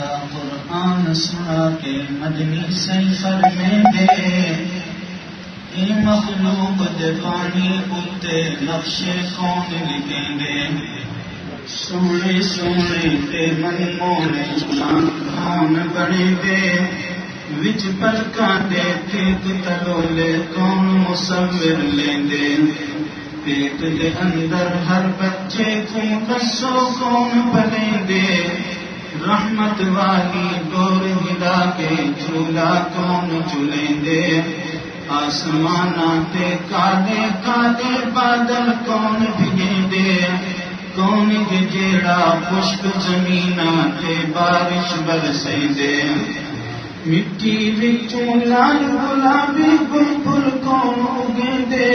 کا قرآن سنا کے مدنی سفر میں دے یہ مخلوق دے پانی اتے نقش کون لکھیں دے سونے سونے تے من مونے کون بنے دے وچ پلکاں دے پیت تلولے کون مصور لیندے پیٹ دے اندر ہر بچے کو دسو کون بلیندے رحمت والی ڈور ہلا کے جھولا کون جھولیندے آسماناں تے کالے کالے بادل کون بھیجیندے کون جیڑا خشک زمیناں تے بارش برسیندے مٹی وچوں لال گلابی بلبل کون اگیندے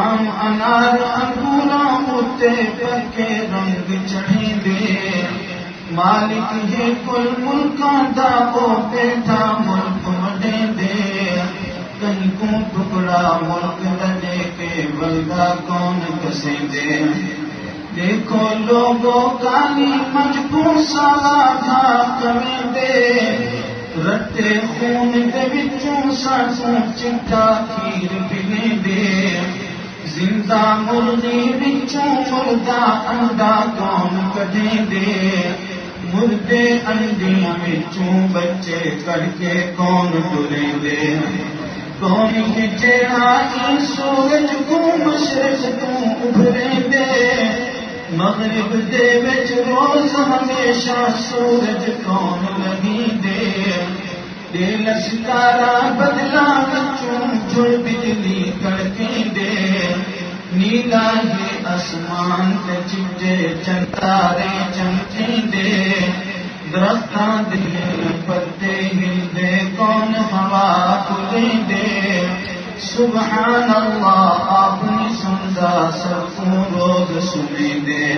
آم انار انگوراں اتے پکے رنگ چڑھیندے مالک ہے کل ملکاں دا او بیٹھا ملک وڈیندے کہیں کو ٹکڑا ملک لدے کے بلدا کون کسیندے دیکھو لوگوں کالی مجبور سارا تھا کمیندے رتے خون دے وچوں سانسوں چٹا کھیر پیندے زندہ مرغی وچوں مردہ انڈا کون کڈیندے مردے انڈیاں وچوں بچے کڈ کے کون ٹریندے کون جیڑا ای سورج کو مشرق تو ابھریندے مغرب دے وچ روز ہمیشہ سورج کون لگیندے دے لشکارا بدلا وچوں جڑ بجلی کڑکیندے نیلا ہے آسمان تے چٹے چنتارے چمکیندے درختاں دے پتے ہلدے کون ہوا کھلیندے سبحان اللہ اپنی سندا سب کو روز سنیندے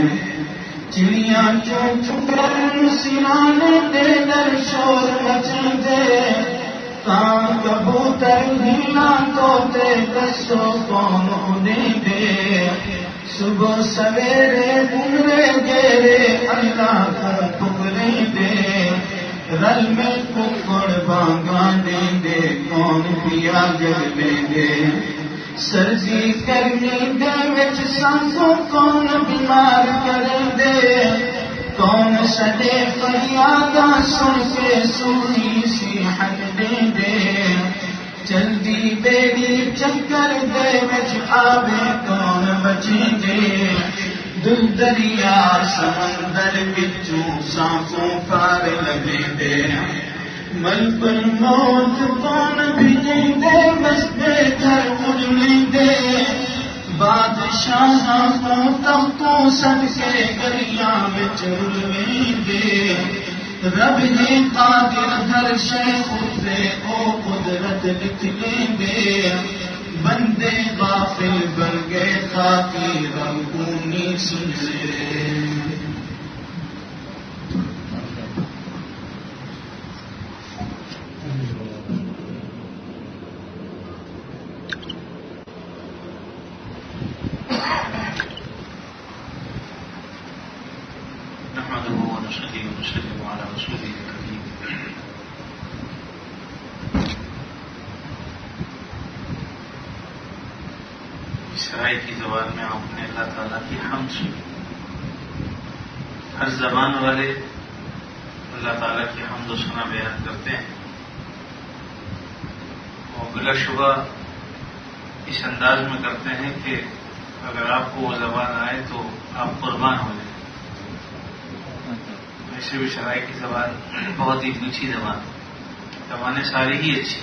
چڑیاں چون چکرن سرانے دے در شور مچیندے کان کبوتر ہیلا توتے دسو کون اڑیندے صبح سویرے گھرے گیرے اللہ کر پکریندے رل میں ککڑ بانگاں دیندے کون پیا جگ لیندے سردی گرمی دے وچ سانسوں کون بیمار کریندے کون سدے فریاداں سن کے سونی صحت دیندے چلدی بیڑی چکر دے وچ آوے کون بچیندے دل دریا سمندر وچوں سانپوں پار لگیندے ملک الموت کون بھیجیندے مسجدے گھر اجڑیندے بادشاہاں کو تختوں سد کے گلیاں وچ رلویندے رب ہے قادر ہر شے اتے او قدرت لکھ لیندے بندے غافل بن گئے خاکی رنگونی سنجے اسرائیل کی زبان میں آپ نے اللہ تعالیٰ کی حمد سنی. ہر زبان والے اللہ تعالیٰ کی حمد و ثنا بیان کرتے ہیں اور بلا شبہ اس انداز میں کرتے ہیں کہ اگر آپ کو وہ زبان آئے تو آپ قربان ہو جائیں. ویسے بھی شرائع کی زبان بہت ہی میٹھی زبان ہے. زبانیں ساری ہی اچھی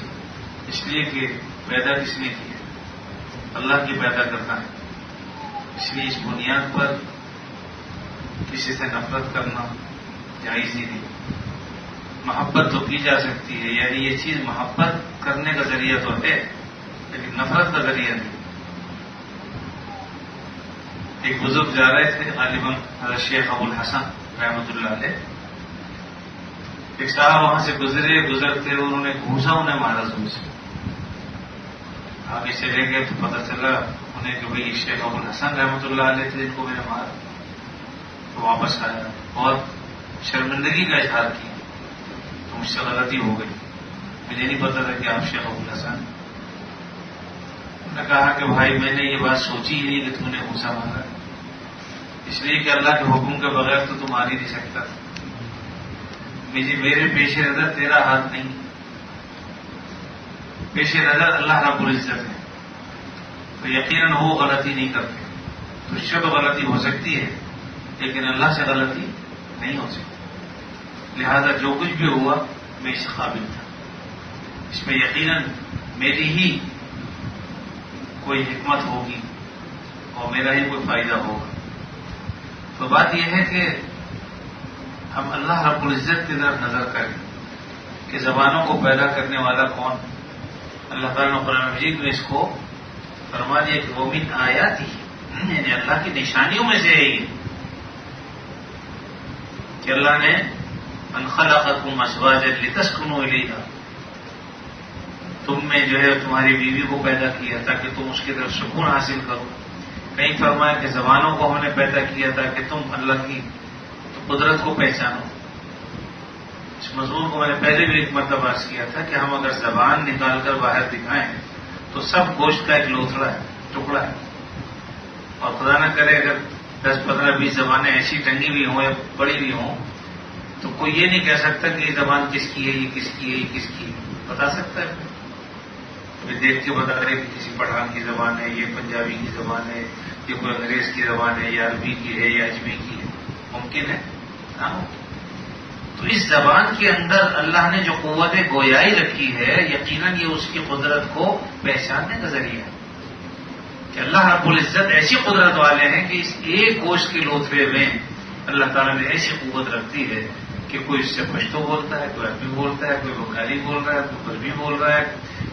اس لیے کہ پیدا کس نے کی ہے؟ اللہ کی پیدا کرنا ہے. اس لیے اس بنیاد پر کسی سے نفرت کرنا جائز ہی نہیں. محبت تو کی جا سکتی ہے، یعنی یہ چیز محبت کرنے کا ذریعہ تو ہے لیکن نفرت کا ذریعہ نہیں. ایک بزرگ جا رہے تھے غالباً حضرت شیخ ابو الحسن رحمۃ اللہ علیہ. ایک صاحب وہاں سے گزرتے انہوں نے گھوسا انہیں مارا زور سے. آگے چلے گئے تو پتہ چلا انہیں کہ بھائی شیخ ابو الحسن رحمۃ اللہ علیہ تھے جن کو میں نے مارا. تو واپس آیا اور شرمندگی کا اظہار کیا. تو مجھ سے غلطی ہو گئی، مجھے نہیں پتا تھا کہ آپ شیخ ابو الحسن۔ نے کہا کہ بھائی میں نے یہ بات سوچی ہی نہیں کہ تم نے غصہ مارا، اس لیے کہ اللہ کے حکم کے بغیر تو تم مار ہی نہیں سکتا، میرے پیش نظر تیرا ہاتھ نہیں، پیش نظر اللہ رب العزت ہے، تو یقیناً وہ غلطی نہیں کرتے۔ تجھ سے تو غلطی ہو سکتی ہے لیکن اللہ سے غلطی نہیں ہو سکتی، لہذا جو کچھ بھی ہوا میں اس قابل تھا، اس میں یقیناً میری ہی کوئی حکمت ہوگی اور میرا ہی کوئی فائدہ ہوگا۔ تو بات یہ ہے کہ ہم اللہ رب العزت کی طرف نظر کریں کہ زبانوں کو پیدا کرنے والا کون؟ اللہ تعالیٰ نے قرآن مجید میں اس کو فرما دیا کہ وہ من آیات ہی، یعنی اللہ کی نشانیوں میں سے ہے یہ کہ اللہ نے ان خلقکم ازواجا لتسکنوا الیہا، تم میں جو ہے تمہاری بیوی کو پیدا کیا تاکہ تم اس کی طرف سکون حاصل کرو۔ کہیں فرمایا کہ زبانوں کو ہم نے پیدا کیا تاکہ تم اللہ کی قدرت کو پہچانو۔ اس مضمون کو میں نے پہلے بھی ایک مرتبہ عرض کیا تھا کہ ہم اگر زبان نکال کر باہر دکھائیں تو سب گوشت کا ایک لوتھڑا ہے، ٹکڑا ہے، اور خدا نہ کرے اگر 10 15 20 زبانیں ایسی ٹنگی ہوئی ہوں یا پڑی ہوئی ہوں تو کوئی یہ نہیں کہہ سکتا کہ یہ زبان کس کی ہے، یہ کس کی ہے، یہ کس کی ہے۔ بتا سکتا ہے کوئی دیکھ کے بتا رہے کہ کسی پٹھان کی زبان ہے، یہ پنجابی کی زبان ہے، یہ کوئی انگریز کی زبان ہے، یا عربی کی ہے، یا اجمی کی ہے؟ ممکن ہے؟ تو اس زبان کے اندر اللہ نے جو قوت گویائی رکھی ہے یقیناً یہ اس کی قدرت کو پہچاننے کا ذریعہ ہے کہ اللہ رب العزت ایسی قدرت والے ہیں کہ اس ایک گوشت کے لوتھڑے میں اللہ تعالیٰ نے ایسی قوت رکھتی ہے کہ کوئی اس سے پشتو بولتا ہے، کوئی عربی بولتا ہے، کوئی بنگالی بول رہا ہے، کوئی عربی بول رہا ہے،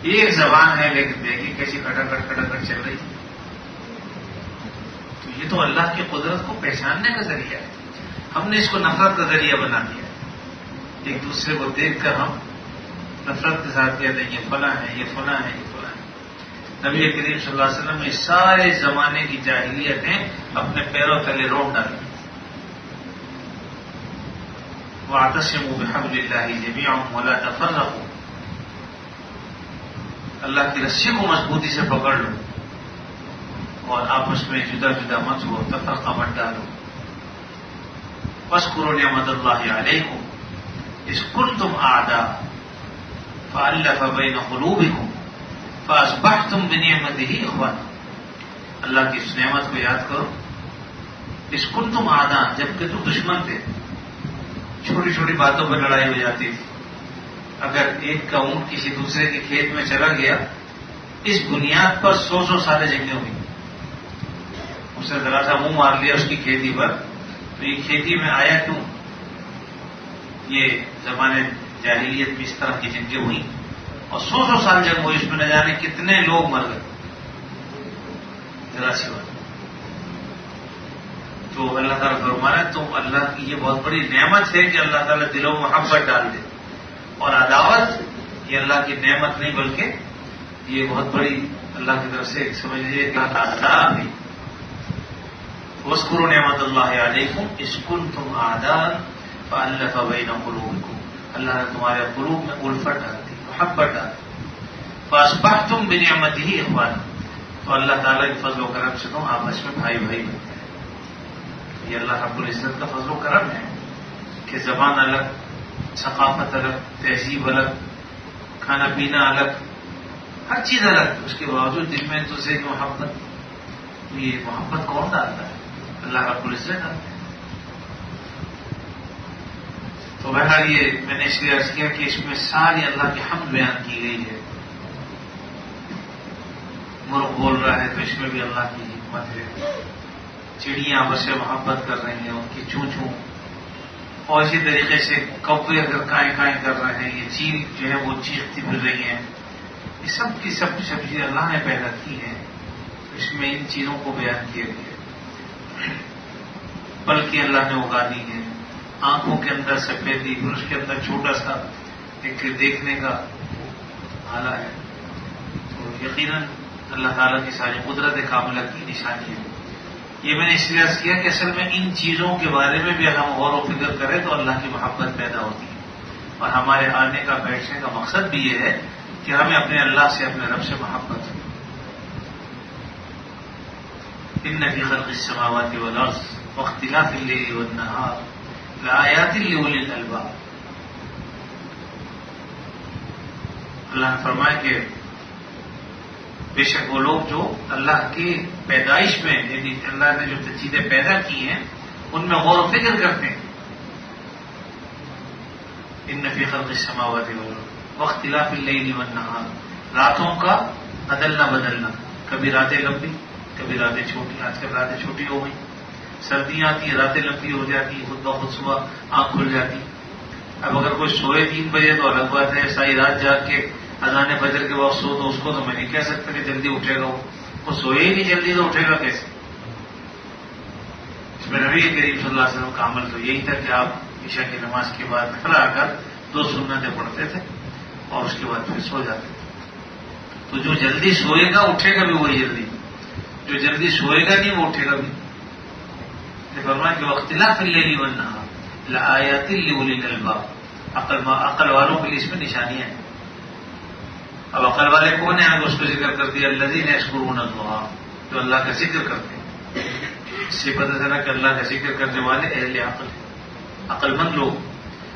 ایک زبان ہے لیکن دیکھیے کیسی کھٹا چل رہی ہے۔ تو یہ تو اللہ کی قدرت کو پہچاننے کا ذریعہ ہے، ہم نے اس کو نفرت کا ذریعہ بنا دیا۔ ایک دوسرے کو دیکھ کر ہم نفرت کے ساتھ کہتے ہیں یہ فلاں ہے، یہ فلاں ہے، یہ فلاں ہے۔ نبی کریم صلی اللہ علیہ وسلم نے سارے زمانے کی جاہلیتیں اپنے پیروں تلے روٹ ڈالی۔ وَاعْتَصِمُوا بِحَبْلِ اللَّهِ جَمِيعًا وَلَا تَفَرَّقُوا، اللہ کی رسی کو مضبوطی سے پکڑ لو اور آپس میں جدا جدا مت ہو، تفرقہ مت ڈالو۔ وَاذْكُرُوا نِعْمَتَ اللَّهِ عَلَيْكُمْ اذ كنتم اعداء فالف بین قلوبکم فاصبحتم بنعمته اخوانا۔ اللہ کی اس نعمت کو یاد کرو، اذ کنتم اعداء، جبکہ تم دشمن تھے، چھوٹی چھوٹی باتوں پر لڑائی ہو جاتی تھی۔ اگر ایک کا اونٹ کسی دوسرے کے کھیت میں چلا گیا، اس بنیاد پر 100 سالیں جنگیں ہوئی، اس نے ذرا سا منہ مار لیا اس کی کھیتی پر، تو یہ کھیتی میں آیا کیوں؟ یہ زمانے جاہلیت میں اس طرح کی جنگیں ہوئی اور 100 سال جنگ ہوئی، اس میں نہ جانے کتنے لوگ مر گئے، ذرا سی بات۔ تو اللہ تعالیٰ فرمانا تم اللہ کی یہ بہت بڑی نعمت ہے کہ اللہ تعالیٰ دلوں میں محبت ڈال دے، اور عداوت یہ اللہ کی نعمت نہیں بلکہ یہ بہت بڑی اللہ کی طرف سے سمجھ لیجیے عذاب ہے۔ وَاذْكُرُوا نِعْمَتَ اللَّهِ عَلَيْكُمْ اذ كُنتُمْ اعداء فألف بین قلوبکم، اللہ نے تمہارے قلوب میں الفت ڈال دی، محبت ڈال دی۔ فاصبحتم بنعمته اخوانا، تو اللہ تعالیٰ کے فضل و کرم سے تم آپس میں بھائی بھائی بن گئے۔ یہ اللہ رب العزت کا فضل و کرم ہے کہ زبان الگ، ثقافت الگ، تہذیب الگ، کھانا پینا الگ، ہر چیز الگ، اس کے باوجود دل میں تو سے محبت، یہ محبت کون ڈالتا ہے؟ اللہ رب العزت ڈالتا ہے۔ تو بہرحال یہ میں نے اس لیے عرض کیا کہ اس میں ساری اللہ کی حمد بیان کی گئی ہے۔ مرغ بول رہا ہے تو اس میں بھی اللہ کی حکمت ہے، چڑیاں آپس سے محبت کر رہی ہیں، ان کی چوں چوں، اور اسی طریقے سے کوے اگر کائیں کائیں کر رہے ہیں، یہ چیل جو ہے وہ چیختی پھر رہی ہیں، یہ سب کی سب چیزیں اللہ نے پیدا کی ہیں، اس میں ان چیزوں کو بیان کیا گیا۔ بلکہ اللہ نے اگا دی ہے، آنکھوں کے اندر سفیدی، پھر اس کے اندر چھوٹا سا ایک دیکھنے کا آلہ ہے، تو یقیناً اللہ تعالیٰ کی ساری قدرت کاملہ کی نشانی ہے۔ یہ میں نے اس لیے عرض کیا کہ اصل میں ان چیزوں کے بارے میں بھی اگر ہم غور و فکر کریں تو اللہ کی محبت پیدا ہوتی ہے، اور ہمارے آنے کا بیٹھنے کا مقصد بھی یہ ہے کہ ہمیں اپنے اللہ سے اپنے رب سے محبت ہو. ان فی خلق السماوات والارض واختلاف الليل والنهار لآیات لأولی الالباب. اللہ نے فرمایا کہ بے شک وہ لوگ جو اللہ کی پیدائش میں یعنی اللہ نے جو چیزیں پیدا کی ہیں ان میں غور و فکر کرتے ہیں. ان فی خلق السماوات والارض واختلاف الليل والنهار، راتوں کا عدلنا بدلنا، کبھی راتیں لمبی کبھی راتیں چھوٹی. آج کل راتیں چھوٹی ہو گئی، سردیاں آتی ہیں راتیں لمبی ہو جاتی ہیں، خود بخود صبح آنکھ کھل جاتی. اب اگر کوئی سوئے 3 بجے تو الگ بات ہے، ساری رات جاگ کے اذان فجر کے وقت سو تو اس کو تو میں نہیں کہہ سکتا کہ جلدی اٹھے گا. وہ سوئے ہی نہیں جلدی تو اٹھے گا کیسے؟ اس میں نبی کریم صلی اللہ علیہ وسلم کا عمل تو یہی تھا کہ آپ عشاء کی نماز کے بعد نفل آ کر 2 سنتیں پڑھتے تھے اور اس کے بعد پھر سو جاتے تھے. تو جو جلدی سوئے گا اٹھے گا بھی وہی جلدی، جو جلدی سوئے گا نہیں وہ اٹھے گا بھی. فرمایا کہ واختلاف الليل والنهار لآیات لأولی الالباب، عقل والوں کے لیے اس میں نشانیاں ہیں. اب عقل والے کون ہیں؟ آگے اس کو ذکر کر دیا الذین یذکرون اللہ، جو اللہ کا ذکر کرتے ہیں. اس سے پتہ چلا کہ اللہ کا ذکر کرنے والے اہل عقل ہیں، عقل مند لوگ.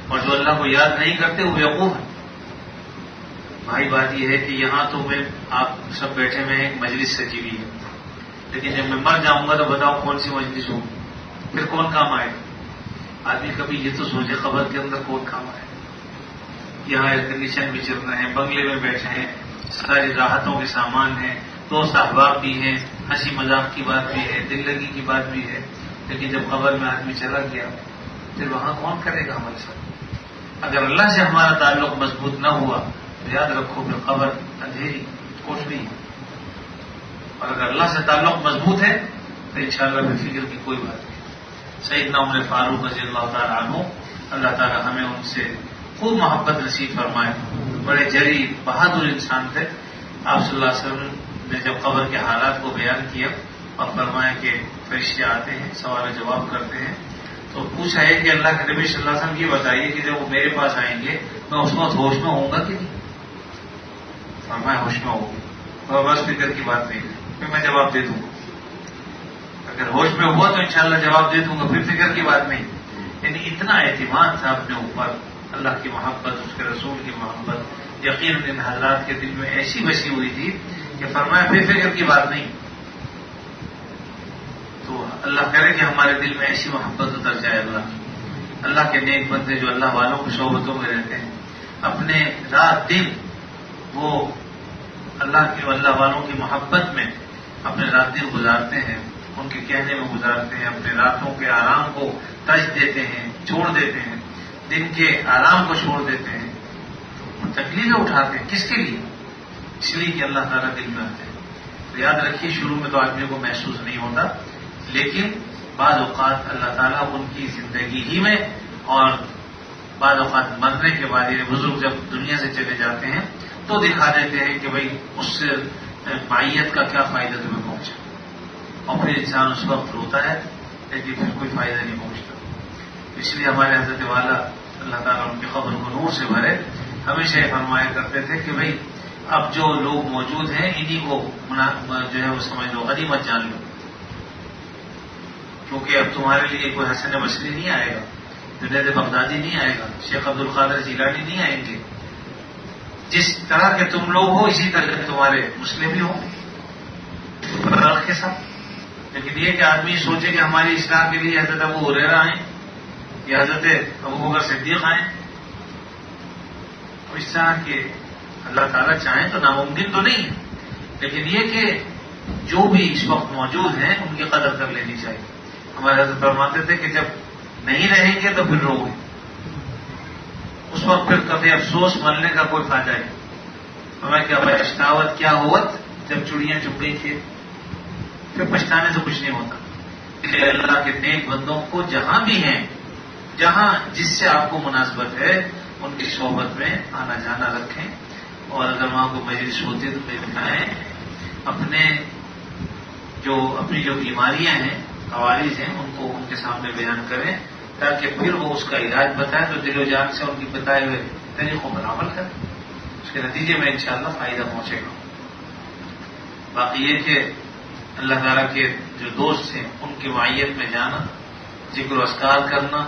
اور جو اللہ کو یاد نہیں کرتے وہ بیوقوف ہیں. بھائی بات یہ ہے کہ یہاں تو میں آپ سب بیٹھے ہوئے ہیں، ایک مجلس سجی ہوئی ہے، لیکن جب میں مر جاؤں گا تو بتاؤ کون سی مجلس ہوگی، پھر کون کام آئے گا؟ آدمی کبھی یہ تو سوچے قبر کے اندر کون کام آئے گا. یہاں ایئر کنڈیشن بھی چل رہے ہیں، بنگلے میں بیٹھے ہیں، ساری راحتوں کے سامان ہیں، دوست احباب بھی ہیں، ہنسی مذاق کی بات بھی ہے، دل لگی کی بات بھی ہے. لیکن جب قبر میں آدمی چلا گیا پھر وہاں کون کرے گا ہمارے ساتھ؟ اگر اللہ سے ہمارا تعلق مضبوط نہ ہوا تو یاد رکھو پھر قبر اندھیری کچھ نہیں ہے. اور اگر اللہ سے تعلق مضبوط ہے تو انشاءاللہ پھر فکر کی کوئی بات نہیں. سیدنا عمر فاروق رضی اللہ تعالیٰ عنہ، اللہ تعالیٰ ہمیں ان سے خوب محبت نصیب فرمائے. بڑے جری بہادر انسان تھے. آپ صلی اللہ علیہ وسلم نے جب قبر کے حالات کو بیان کیا اور فرمایا کہ فرشتے آتے ہیں سوال و جواب کرتے ہیں، تو پوچھا ہے کہ اللہ کے نبی صلی اللہ علیہ وسلم یہ بتائیے کہ جب وہ میرے پاس آئیں گے میں اس وقت ہوش میں ہوں گا کہ نہیں؟ فرمایا ہوش میں ہوگی. اور بس فکر کی بات نہیں، پھر میں جواب دے دوں گا. اگر ہوش میں ہوا تو انشاءاللہ جواب دے دوں گا، پھر فکر کی بات نہیں. یعنی اتنا اعتماد تھا اپنے اوپر، اللہ کی محبت، اس کے رسول کی محبت یقیناً ان حضرات کے دل میں ایسی بسی ہوئی تھی کہ فرمایا پھر فکر کی بات نہیں. تو اللہ کرے کہ ہمارے دل میں ایسی محبت اتر جائے. اللہ کے نیک بندے جو اللہ والوں کی صحبتوں میں رہتے ہیں، اپنے رات دن وہ اللہ والوں کی محبت میں اپنے رات دن گزارتے ہیں، ان کے کہنے میں گزارتے ہیں، اپنے راتوں کے آرام کو ترج دیتے ہیں، چھوڑ دیتے ہیں، دن کے آرام کو چھوڑ دیتے ہیں، تکلیفیں اٹھاتے ہیں. کس کے لیے؟ اس لیے کہ اللہ تعالیٰ دل میں آتے ہیں. تو یاد رکھیے شروع میں تو آدمی کو محسوس نہیں ہوتا، لیکن بعض اوقات اللہ تعالیٰ ان کی زندگی ہی میں اور بعض اوقات مرنے کے بعد یہ بزرگ جب دنیا سے چلے جاتے ہیں تو دکھا دیتے ہیں کہ بھائی اس سے معیت کا کیا فائدہ تمہیں پہنچا. اور پھر انسان اس وقت روتا ہے لیکن پھر کوئی فائدہ نہیں پہنچتا. اس لیے ہمارے حضرت والا اللہ تعالیٰ ان کی قبر کو نور سے بھرے ہمیشہ یہ فرمایا کرتے تھے کہ بھائی اب جو لوگ موجود ہیں انہی کو جو ہے وہ سمجھ لو، غنیمت جان لو، کیونکہ اب تمہارے لیے کوئی حسن بصری نہیں آئے گا، جنید بغدادی نہیں آئے گا، شیخ عبد القادر جیلانی نہیں آئیں گے. جس طرح کے تم لوگ ہو اسی طرح کے تمہارے مسلم بھی ہوں کے ساتھ. لیکن یہ کہ آدمی سوچے کہ ہماری اصلاح کے لیے حضرت ابو ہریرہ آئیں یا حضرت ابو بکر صدیق آئیں، تو اس طرح کے اللہ تعالیٰ چاہیں تو ناممکن تو نہیں ہے، لیکن یہ کہ جو بھی اس وقت موجود ہیں ان کی قدر کر لینی چاہیے. ہمارے حضرت فرماتے تھے کہ جب نہیں رہیں گے تو پھر رو گے، اس وقت پھر کبھی افسوس مرنے کا کوئی فائدہ نہیں. ہمیں کیا پچھتاوت کیا ہوت جب چڑیاں چپ گئی تھی، پھر پچھتانے سے کچھ نہیں ہوتا. اس لیے اللہ کے نیک بندوں کو جہاں بھی ہیں، جہاں جس سے آپ کو مناسبت ہے ان کی صحبت میں آنا جانا رکھیں، اور اگر وہاں کو مجلس ہوتی ہے تو بتائیں، اپنی جو بیماریاں ہیں، عوارض ہیں، ان کو ان کے سامنے بیان کریں تاکہ پھر وہ اس کا علاج بتائے تو دل و جان سے ان کی بتائے ہوئے طریقوں پر عمل کرے، اس کے نتیجے میں انشاءاللہ فائدہ پہنچے گا۔ باقی یہ کہ اللہ تعالیٰ کے جو دوست ہیں ان کی معیت میں جانا، ذکر و اذکار کرنا،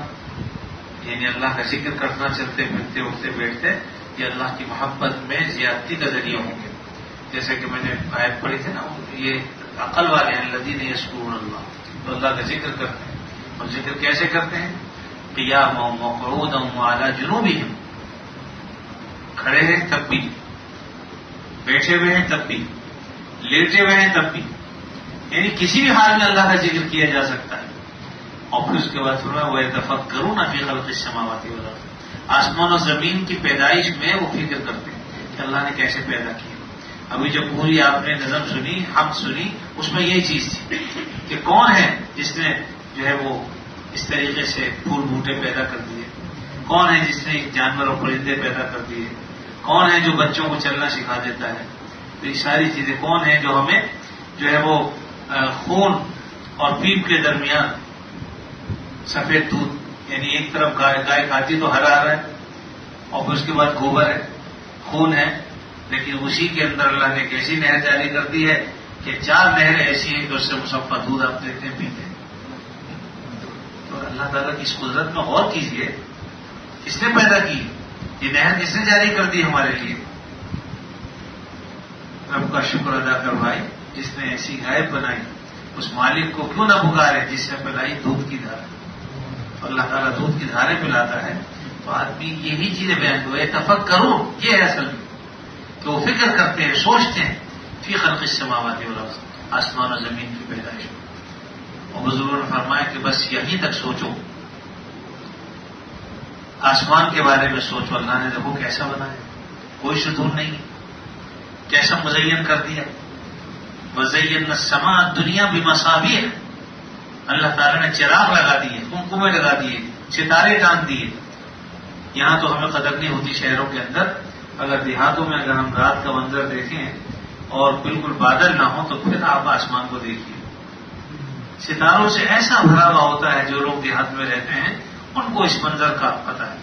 یعنی اللہ کا ذکر کرنا چلتے پھرتے اٹھتے بیٹھتے، یہ اللہ کی محبت میں زیادتی کا ذریعہ ہوں گے۔ جیسے کہ میں نے آیت پڑھی تھی نا، یہ عقل والے ہیں الذین یذکرون اللہ، تو اللہ کا ذکر کرتے ہیں، اور ذکر کیسے کرتے ہیں؟ قیاما وقعودا وعلی جنوبہم، کھڑے ہیں تب بھی، بیٹھے ہوئے ہیں تب بھی، لیٹے ہوئے ہیں تب بھی، یعنی کسی بھی حال میں اللہ کا ذکر کیا جا سکتا ہے۔ اور پھر اس کے بعد فرمایا وَيَتَفَكَّرُونَ فِي خَلْقِ السَّمَاوَاتِ وَالْأَرْضِ، آسمان و زمین کی پیدائش میں وہ فکر کرتے ہیں کہ اللہ نے کیسے پیدا کیا۔ ابھی جو پوری آپ نے نظم سنی، حمد سنی، اس میں یہی چیز تھی کہ کون ہے جس نے جو ہے وہ اس طریقے سے پھول بوٹے پیدا کر دیے، کون ہے جس نے جانور اور پرندے پیدا کر دیے، کون ہے جو بچوں کو چلنا سکھا دیتا ہے، تو یہ ساری چیزیں کون ہیں جو ہمیں جو ہے وہ خون اور پیپ کے درمیان سفید دودھ، یعنی ایک طرف گائے کھاتی تو ہرا ہے اور پھر اس کے بعد گوبر ہے، خون ہے، لیکن اسی کے اندر اللہ نے ایک ایسی نہر جاری کر دی ہے کہ 4 نہریں ایسی ہیں کہ اس سے مصفا دودھ آپ دیتے ہیں پیتے ہیں۔ تو اللہ تعالیٰ کی اس قدرت میں غور کیجیے، کس نے پیدا کی یہ نہر، کس نے جاری کر دی ہمارے لیے؟ رب کا شکر ادا کروائے جس نے ایسی گائے بنائی، اس مالک کو کیوں نہ پکارے جس نے پلائی دودھ کی دھار۔ اللہ تعالیٰ دودھ کی دھاریں پلاتا ہے تو آدمی یہی چیزیں بیان ہوئے تفکرون، یہ ہے اصل میں کہ وہ فکر کرتے ہیں، سوچتے ہیں فی خلق السماوات والارض، آسمان و زمین کی پیدائش میں۔ اور بزرگوں نے فرمایا کہ بس یہیں تک سوچو، آسمان کے بارے میں سوچو، اللہ نے دیکھو کیسا بنایا، کوئی ستون نہیں، کیسا مزین کر دیا۔ وَزَيَّنَّا السَّمَاءَ الدُّنْيَا بِمَصَابِيحَ، اللہ تعالیٰ نے چراغ لگا دیے، قمقمے لگا دیے، ستارے ٹانگ دیے۔ یہاں تو ہمیں قدر نہیں ہوتی شہروں کے اندر، اگر دیہاتوں میں اگر ہم رات کا منظر دیکھیں اور بالکل بادل نہ ہو تو پھر آپ آسمان کو دیکھیے، ستاروں سے ایسا بھرا ہوا ہوتا ہے۔ جو لوگ دیہات میں رہتے ہیں ان کو اس منظر کا پتہ ہے،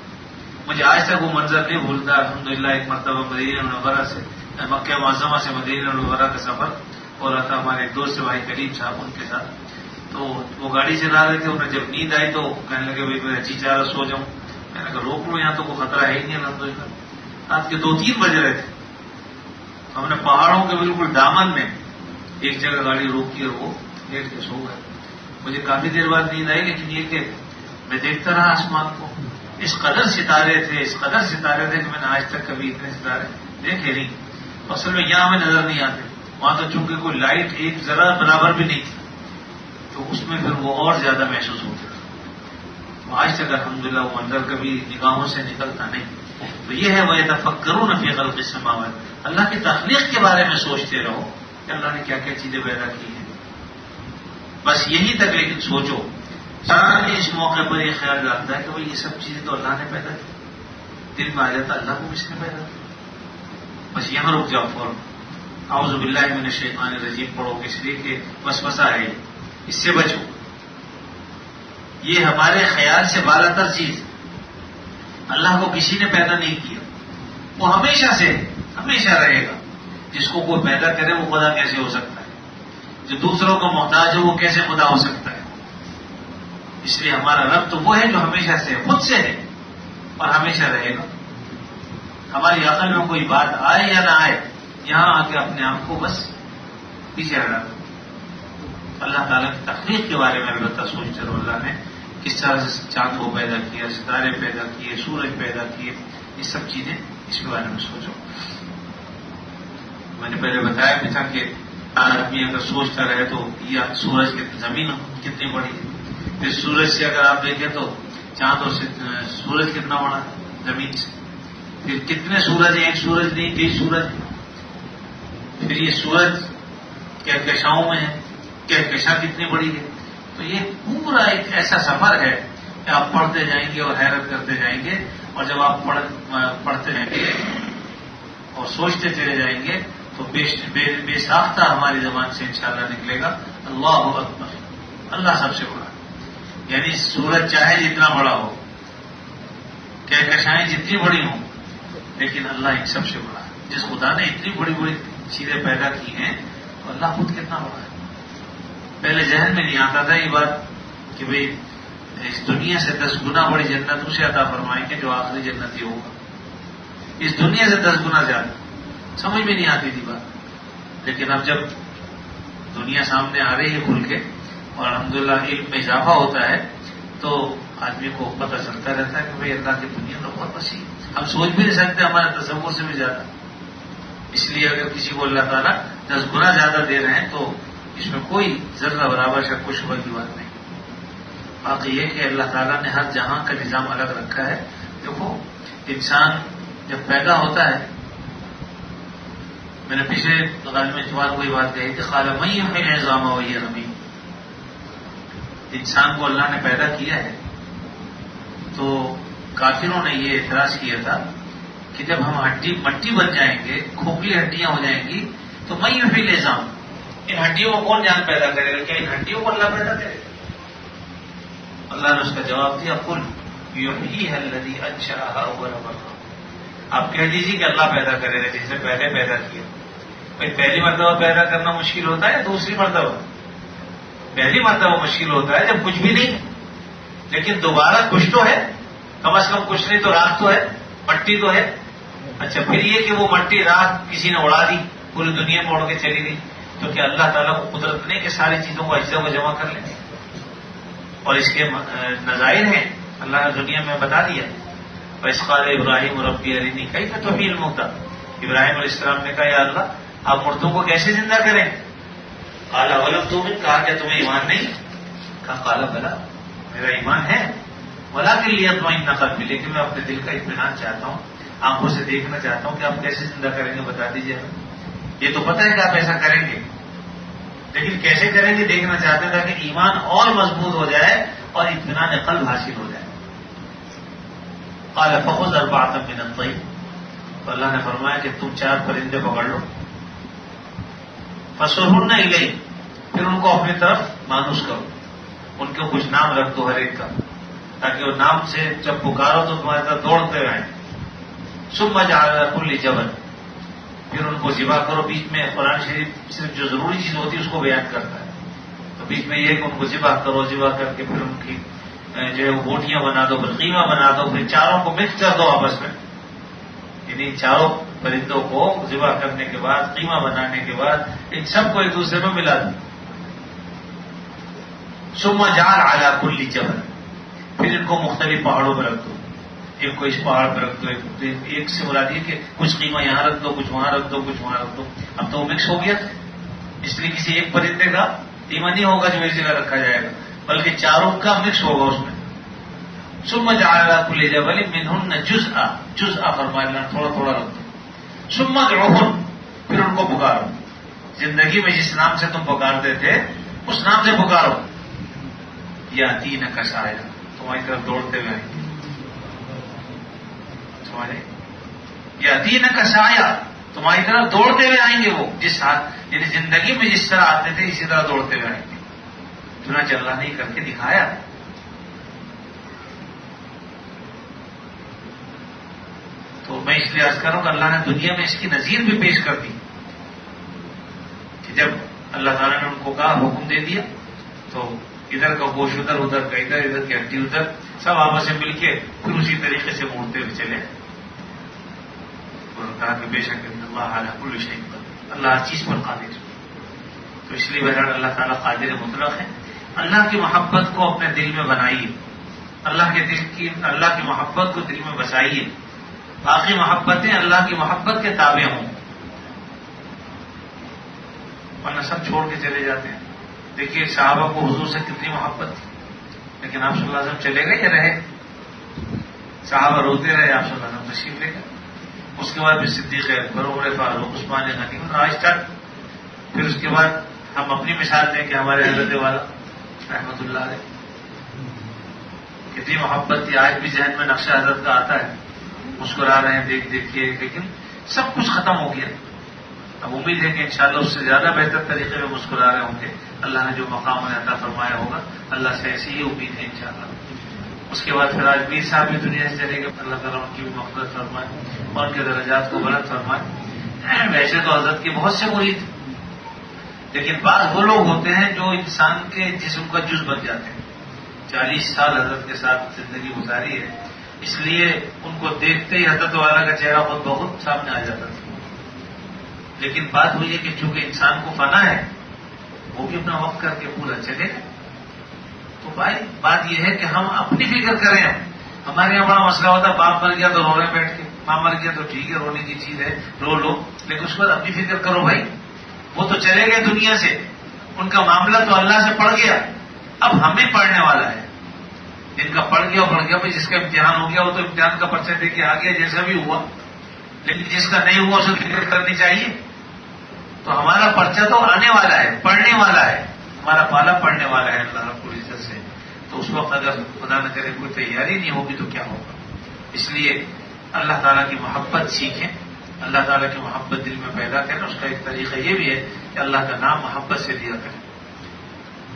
مجھے آج تک وہ منظر نہیں بھولتا۔ الحمدللہ ایک مرتبہ مدینہ منورہ سے، مکہ معظمہ سے مدینہ منورہ کا سفر ہو رہا تھا ہمارے ایک دوست بھائی کریم صاحب ان کے ساتھ، تو وہ گاڑی چلا رہے تھے، انہیں جب نیند آئی تو کہنے لگے بھائی میں اچھی چارہ سو جاؤں، میں نے کہا روک لو، یہاں تو کوئی خطرہ ہے ہی نہیں الحمدللہ۔ رات کے 2-3 بج رہے تھے، ہم نے پہاڑوں کے بالکل دامن میں ایک جگہ گاڑی روکی اور وہ لیٹ کے سو گئے۔ مجھے کافی دیر بعد نیند آئی، لیکن یہ کہ میں دیکھتا رہا آسمان کو، اس قدر ستارے تھے، اس قدر ستارے تھے کہ میں نے آج تک کبھی اتنے ستارے دیکھے نہیں۔ اصل میں یہاں ہمیں نظر نہیں آتے، وہاں تو چونکہ کوئی لائٹ ایک ذرا برابر بھی نہیں تھی، تو اس میں پھر وہ اور زیادہ محسوس ہوتے تھے۔ آج تک الحمدللہ وہ منظر کبھی نگاہوں سے نکلتا نہیں۔ تو یہ ہے وَيَتَفَكَّرُونَ فِي خَلْقِ السَّمَاوَاتِ، اللہ کی تخلیق کے بارے میں سوچتے رہو کہ اللہ نے کیا کیا چیزیں پیدا کی ہیں، بس یہی تک لیکن سوچو۔ سارے اس موقع پر یہ خیال رکھتا ہے کہ بھائی یہ سب چیزیں تو اللہ نے پیدا کی، دل میں آ جاتا اللہ کو کس نے پیدا کیا، بس یہاں رک جاؤ فوراً، اعوذ باللہ من الشیطان الرجیم پڑھو، اس لیے کہ وسوسہ ہے، اس سے بچو۔ یہ ہمارے خیال سے بالا تر چیز، اللہ کو کسی نے پیدا نہیں کیا، وہ ہمیشہ سے ہمیشہ رہے گا۔ جس کو کوئی پیدا کرے وہ خدا کیسے ہو سکتا ہے؟ جو دوسروں کا محتاج ہو وہ کیسے خدا ہو سکتا ہے؟ اس لیے ہمارا رب تو وہ ہے جو ہمیشہ سے خود سے ہے اور ہمیشہ رہے گا۔ ہماری عقل میں کوئی بات آئے یا نہ آئے، یہاں آ کے اپنے آپ کو بس پیچھے ہٹا دو۔ اللہ تعالیٰ کی تخلیق کے بارے میں البتہ سوچتے رہو، اللہ نے کس طرح سے چاند کو پیدا کیا، ستارے پیدا کیے، سورج پیدا کیے، یہ سب چیزیں اس کے بارے میں سوچو۔ میں نے پہلے بتایا بھی تھا کہ آدمی اگر سوچتا رہے تو یہ سورج کی زمین کتنی بڑی ہے، پھر سورج سے اگر آپ دیکھیں تو چاند اور سورج کتنا بڑا ہے زمین سے، پھر کتنے سورج ہیں، ایک سورج نہیں کئی سورج، پھر یہ سورج کہکشاؤں میں ہے، کہکشاں کتنی بڑی ہے۔ تو یہ پورا ایک ایسا سفر ہے کہ آپ پڑھتے جائیں گے اور حیرت کرتے جائیں گے، اور جب آپ پڑھتے جائیں گے اور سوچتے چلے جائیں گے تو بے ساختہ ہماری زبان سے انشاءاللہ نکلے گا اللہ اکبر، اللہ سب سے بڑا۔ یعنی سورج چاہے جتنا بڑا ہو، کہکشائیں جتنی بڑی ہوں، لیکن اللہ ان سب سے بڑا ہے. جس خدا نے اتنی بڑی بڑی چیزیں پیدا کی ہیں تو اللہ خود کتنا بڑا ہے. پہلے ذہن میں نہیں آتا تھا یہ بات کہ بھئی اس دنیا سے 10 گنا بڑی جنت اسے عطا فرمائیں گے جو آخری جنت ہی ہوگا. اس دنیا سے 10 گنا زیادہ سمجھ میں نہیں آتی تھی بات. لیکن اب جب دنیا سامنے آ رہی ہے کھل کے اور الحمدللہ علم میں اضافہ ہوتا ہے تو آدمی کو پتہ چلتا رہتا ہے کہ بھئی اللہ کی دنیا تو بہت وسیع ہے. ہم سوچ بھی نہیں سکتے ہمارے تصور سے بھی زیادہ. اس لیے اگر کسی کو اللہ تعالیٰ 10 گنا زیادہ دے رہے ہیں تو اس میں کوئی ذرہ برابر شک و شبہ کی بات نہیں. باقی یہ کہ اللہ تعالیٰ نے ہر جہاں کا نظام الگ رکھا ہے. دیکھو انسان جب پیدا ہوتا ہے، میں نے پچھلے غالب اتوار کو یہ بات کہی کہ خالہ میں نظام وہی رمی. انسان کو اللہ نے پیدا کیا ہے تو کافروں نے یہ اعتراض کیا تھا کہ جب ہم مٹی بن جائیں گے، کھوکھلی ہڈیاں ہو جائیں گی تو میں یوں بھی نظام، ان ہڈیوں کو کون جان پیدا کرے گا؟ کیا ان ہڈیوں کو اللہ پیدا کرے گا؟ اللہ نے اس کا جواب دیا قل یحییھا الذی انشأھا اول مرہ. آپ کہہ دیجیے کہ اللہ پیدا کرے گا جس نے پہلے پیدا کیا. بھائی پہلی مرتبہ پیدا کرنا مشکل ہوتا ہے یا دوسری مرتبہ؟ پہلی مرتبہ مشکل ہوتا ہے جب کچھ بھی نہیں، لیکن دوبارہ کچھ تو ہے، کم از کم کچھ نہیں تو راکھ تو ہے، مٹی تو ہے. اچھا پھر یہ کہ وہ مٹی راکھ کسی نے اڑا دی، پوری دنیا میں اڑ کے چلی گئی، تو کیا اللہ تعالیٰ کو قدرت نہیں کہ ساری چیزوں کو اجزا کو جمع کر لیں؟ اور اس کے نظائر ہیں اللہ نے دنیا میں بتا دیا. وَإِذْ قَالَ إِبْرَاهِيمُ رَبِّ أَرِنِي كَيْفَ تُحْيِي الْمَوْتَىٰ. ابراہیم علیہ السلام نے کہا یا اللہ آپ مردوں کو کیسے زندہ کریں؟ قَالَ وَلَمْ تُؤْمِن. کہا کہ تمہیں ایمان نہیں؟ کہا قَالَ بَلَىٰ میرا ایمان ہے، وَلَٰكِن لِيَطْمَئِنَّ قَلْبِي لیکن میں اپنے دل کا اطمینان چاہتا ہوں، آنکھوں سے دیکھنا چاہتا ہوں کہ آپ کیسے زندہ کریں گے بتا دیجیے. یہ تو پتہ ہے کہ آپ ایسا کریں گے، لیکن کیسے کریں گے دیکھنا چاہتے ہیں تاکہ ایمان اور مضبوط ہو جائے اور اطمینان قلب حاصل ہو جائے. قال فخذ أربعة من الطير. تو اللہ نے فرمایا کہ تم 4 پرندے پکڑ لو، فصرهن إليك، پھر ان کو اپنی طرف مانوس کرو، ان کو کچھ نام رکھ دو ہر ایک کا، تاکہ وہ نام سے جب پکارو تو تمہاری طرف دوڑتے رہیں. ثم جعل على كل جبل، پھر ان کو ذبح کرو. بیچ میں قرآن شریف صرف جو ضروری چیز ہوتی ہے اس کو بیان کرتا ہے، تو بیچ میں یہ کہ ان کو ذبح کرو، ذبح کر کے پھر ان کی جو ہے وہ بوٹیاں بنا دو، پھر قیمہ بنا دو، پھر چاروں کو مکس کر دو آپس میں. یعنی چاروں پرندوں کو ذبح کرنے کے بعد، قیمہ بنانے کے بعد ان سب کو ایک دوسرے میں ملا دو. ثم جعل على كل جبل، پھر ان کو مختلف پہاڑوں پر رکھ دو. ایک کو اس پہاڑ پر رکھ دو، ایک سے مراد یہ کہ کچھ قیمہ یہاں رکھ دو، کچھ وہاں رکھ دو، کچھ وہاں رکھ دو. اب تو وہ مکس ہو گیا، اس لیے کسی ایک پرندے کا قیمہ نہیں ہوگا جو ایک جگہ رکھا جائے گا، بلکہ چاروں کا مکس ہوگا اس میں. ثم جعل على كل جبل منهن جزءا فرمایا اللہ تھوڑا تھوڑا رکھ دو. ثم ادعوهن، پھر ان کو پکارو. زندگی میں جس نام سے تم پکارتے تھے اس نام سے پکارو. یاتینک سعیا، تمہاری طرف دوڑتے ہوئے آئیں گے. یاتینک سعیا، تمہاری طرف دوڑتے ہوئے آئیں گے. وہ جس ہاتھ یعنی زندگی میں جس طرح آتے تھے اسی طرح دوڑتے ہوئے آئیں گے. چنانچہ اللہ نے کر کے دکھایا. تو میں اس لیے عرض کروں کہ اللہ نے دنیا میں اس کی نظیر بھی پیش کر دی کہ جب اللہ تعالیٰ نے ان کو کہا، حکم دے دیا، تو ادھر کا گوشت ادھر، ادھر کا ادھر، ادھر کی ہڈی ادھر، سب آپس میں مل کے پھر اسی طریقے سے موڑتے ہوئے چلے. اور کہا کہ بے شک اللہ علی کل شیء قدیر، اللہ ہر چیز پر قادر. تو اس لیے بہرحال اللہ تعالیٰ قادر مطلق ہے. اللہ کی محبت کو اپنے دل میں بنائیے، اللہ کی محبت کو دل میں بسائیے. باقی محبتیں اللہ کی محبت کے تابع ہوں، ورنہ سب چھوڑ کے چلے جاتے ہیں. دیکھیے صحابہ کو حضور سے کتنی محبت تھی، لیکن آپ صلی اللہ علیہ وسلم چلے گئے یا رہے؟ صحابہ روتے رہے، آپ صلی اللہ علیہ وسلم تشریف لے گئے. اس کے بعد پھر صدیق اکبر، عمر فاروق، عثمان غنی، آج تک. پھر اس کے بعد ہم اپنی مثال دیں کہ ہمارے حضرت والا رحمت اللہ علیہ کتنی محبت تھی. آج بھی ذہن میں نقشہ حضرت کا آتا ہے، مسکرا رہے ہیں دیکھ دیکھ کے، لیکن سب کچھ ختم ہو گیا. اب امید ہے کہ انشاءاللہ اس سے زیادہ بہتر طریقے میں مسکرا رہے ہوں گے. اللہ نے جو مقام انہیں عطا فرمایا ہوگا اللہ سے ایسی ہی امید ہے انشاءاللہ. اس کے بعد پھر آج میر صاحب بھی دنیا سے چلے گئے. اللہ تعالیٰ ان کی بھی مغفرت فرمائے اور ان کے درجات کو بلند فرمائے. ویسے تو حضرت کے بہت سے مرید ہیں، لیکن بعض وہ لوگ ہوتے ہیں جو انسان کے جسم کا جز بن جاتے ہیں. 40 سال حضرت کے ساتھ زندگی گزاری ہے، اس لیے ان کو دیکھتے ہی حضرت والا کا چہرہ خود بہت سامنے آ جاتا تھا. لیکن بات ہوئی ہے کہ چونکہ انسان کو فنا ہے وہ بھی اپنا وقت کر کے پورا چلے گا. تو بھائی بات یہ ہے کہ ہم اپنی فکر کریں. ہمارے یہاں بڑا مسئلہ ہوتا ہے، باپ مر گیا تو رو رہے بیٹھ کے، ماں مر گیا تو ٹھیک ہے رونے کی چیز ہے رو لو، لیکن اس کے بعد اپنی فکر کرو. بھائی وہ تو چلے گئے دنیا سے، ان کا معاملہ تو اللہ سے پڑ گیا، اب ہمیں پڑھنے والا ہے. جن کا پڑھ گیا بھائی جس کا امتحان ہو گیا وہ تو امتحان کا پرچہ دے کے آ گیا جیسا بھی ہوا، لیکن جس کا نہیں ہوا اسے فکر کرنی چاہیے. تو ہمارا پرچہ تو آنے والا ہے، پڑھنے والا ہے، ہمارا پالا پڑھنے والا ہے اللہ رب العزت سے. تو اس وقت اگر خدا نہ کرے کوئی تیاری نہیں ہوگی تو کیا ہوگا. اس لیے اللہ تعالیٰ کی محبت سیکھیں، اللہ تعالیٰ کی محبت دل میں پیدا کریں. اس کا ایک طریقہ یہ بھی ہے کہ اللہ کا نام محبت سے لیا کریں.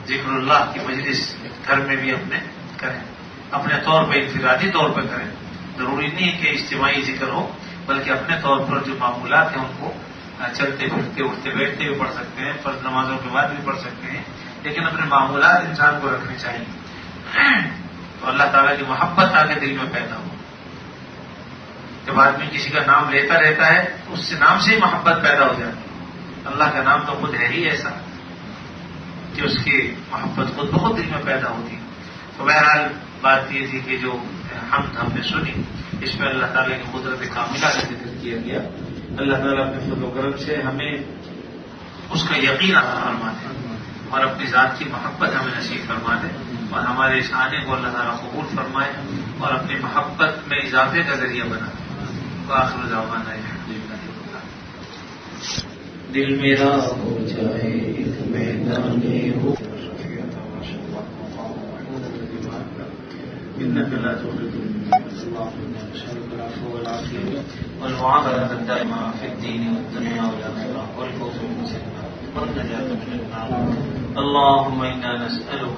ذکر اللہ کی مجلس گھر میں بھی اپنے کریں، اپنے طور پہ انفرادی طور پہ کریں. ضروری نہیں ہے کہ اجتماعی ذکر ہو، بلکہ اپنے طور پر جو معمولات ہیں ان کو چلتے پھرتے اٹھتے بیٹھتے بھی پڑھ سکتے ہیں، فرض نمازوں کے بعد بھی پڑھ سکتے ہیں، لیکن اپنے معمولات انسان کو رکھنے چاہیے. تو اللہ تعالیٰ کی محبت آگے دل میں پیدا ہو. جب آدمی کسی کا نام لیتا رہتا ہے تو اس سے نام سے ہی محبت پیدا ہو جاتی ہے. اللہ کا نام تو خود ہے ہی ایسا کہ اس کی محبت خود بہت دل میں پیدا ہوتی. تو بہرحال بات یہ تھی کہ جو حمد ہم نے سنی اس میں اللہ تعالیٰ کی قدرت کاملہ کا ذکر کیا گیا. اللہ تعالیٰ اپنے فضل و کرم سے ہمیں اس کا یقین عطا فرما دے اور اپنی ذات کی محبت ہمیں نصیب فرما دے اور ہمارے اس آنے کو اللہ تعالیٰ قبول فرمائے اور اپنی محبت میں اضافے کا ذریعہ بنا دے. آخر دعوانا دل میرا ہو جائے ایک میدان ہو إنك لا تخلف الميعاد. اللهم نسألك العفو والعافية والمعافاة الدائمة في الدين والدنيا والآخرة والفوز بالجنة والنجاة من النار. اللهم إنا نسألك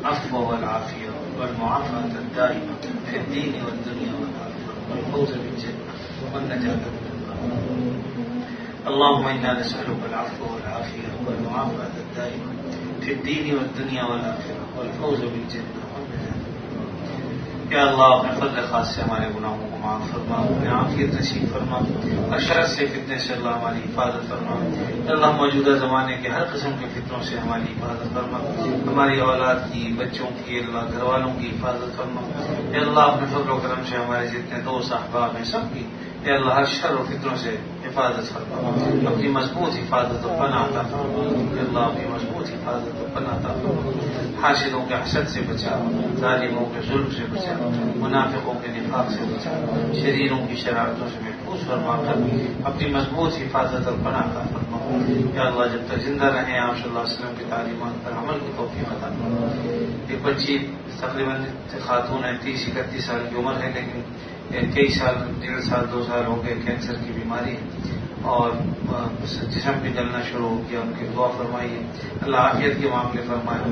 العفو والعافية والمعافاة الدائمة في الدين والدنيا والآخرة والفوز بالجنة والنجاة من النار. اللهم إنا نسألك العفو والعافية والمعافاة الدائمة في الدين والدنيا والآخرة والفوز بالجنة. یا اللہ اپنے فضل خاص سے ہمارے گناہوں کو معاف فرما، اپنے عافیت نصیب فرما اور شر سے فتنے سے اللہ ہماری حفاظت فرما. اللہ موجودہ زمانے کے ہر قسم کے فتنوں سے ہماری حفاظت فرما، ہماری اولاد کی، بچوں کی، اللہ گھر والوں کی حفاظت فرما. یا اللہ اپنے فضل و کرم سے ہمارے جتنے دوست احباب ہیں سب کی یا اللہ ہر شر و فتنوں سے حفاظت فرما، اپنی مضبوط حفاظت و پناہ عطا فرما. یا اللہ اپنی مضبوط حفاظت و پناہ عطا فرما. حاسدوں کے حسد سے بچا، ظالموں کے ظلم سے بچا، منافقوں کے نفاق سے بچا، شریروں کی شرارتوں سے محفوظ فرما کر اپنی مضبوط حفاظت اور پناہ عطا فرما. یا اللہ جب تک زندہ رہیں آپ صلی اللہ علیہ وسلم کی تعلیمات پر عمل کی توفیق عطا فرما. ایک بچی تقریباً خاتون ہے، 30-31 سال کی عمر ہے، لیکن کئی سال 1.5 سال 2 سال ہو گئے کینسر کی بیماری ہے اور جسم بھی جلنا شروع ہو گیا. ان کی دعا فرمائیے اللہ عافیت کے معاملے فرمائے.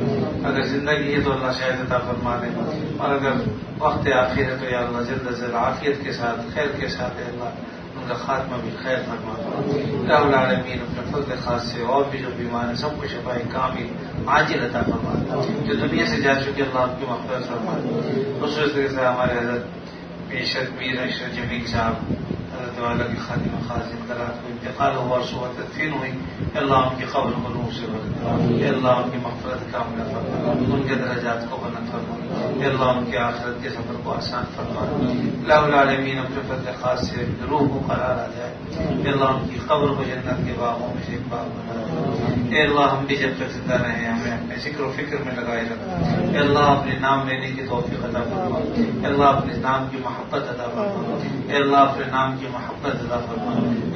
اگر زندگی ہے تو اللہ شاید عطا فرما دے اور اگر وقت آخر ہے تو یا اللہ جلد از جلد عافیت کے ساتھ خیر کے ساتھ ہے اللہ ان کا خاتمہ بھی خیر فرما. رب العالمین اپنے فضل خاص سے اور بھی جو بیمار ہیں سب کو شفاء کامل عاجل عطا فرما. جو دنیا سے جا چکے اللہ آپ کی مغفرت فرما. خصوص طریقے سے ہمارے حضرت بیشک میر اشرف جمیل صاحب حضرت والا کی خاتمہ خاص انقلاب کو انتقال ہوا اور صبح تدفین ہوئی. اللہ ان کی قبر کو نور سے بھر. اللہ ان کی مغفرت کاملہ فرما، ان کے درجات کو بلند فرما. اللہ ان کے آخرت کے سفر کو آسان فرما. اللہ العالمین اپنے فضل خاص سے روح کو قرار آ جائے. اللہ ان کی قبر کو جنت کے باغوں میں سے ایک باغ بنا دے. اللہ ہم بھی جب تک زندہ رہے ہمیں اپنے ذکر و فکر میں لگائے رکھ. اللہ اپنے نام لینے کی توفیق عطا فرما. اللہ اپنے نام کی محبت عطا فرما. اللہ اپنے نام کی محبت عطا فرما.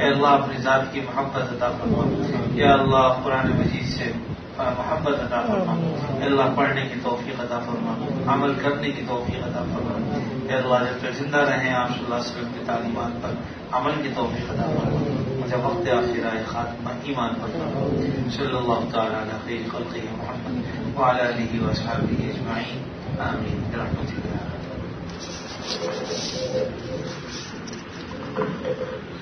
اللہ اپنی ذات کی محبت عطا فرما. یا اللہ قرآن مجید سے محبت عطا فرما. اللہ پڑھنے کی توفیق عطا فرما، عمل کرنے کی توفیق عطا فرما. اللہ جب تک زندہ رہیں آپ صلی اللہ علیہ وسلم کی تعلیمات پر عمل کی توفیق عطا فرما. مجھے وقت آخرہ خاتمہ ایمان پر صلی اللہ تعالیٰ علی خیر خلقہ محمد وعلی آلہ واصحابہ اجمعین آمین برحمتک یا ارحم الراحمین.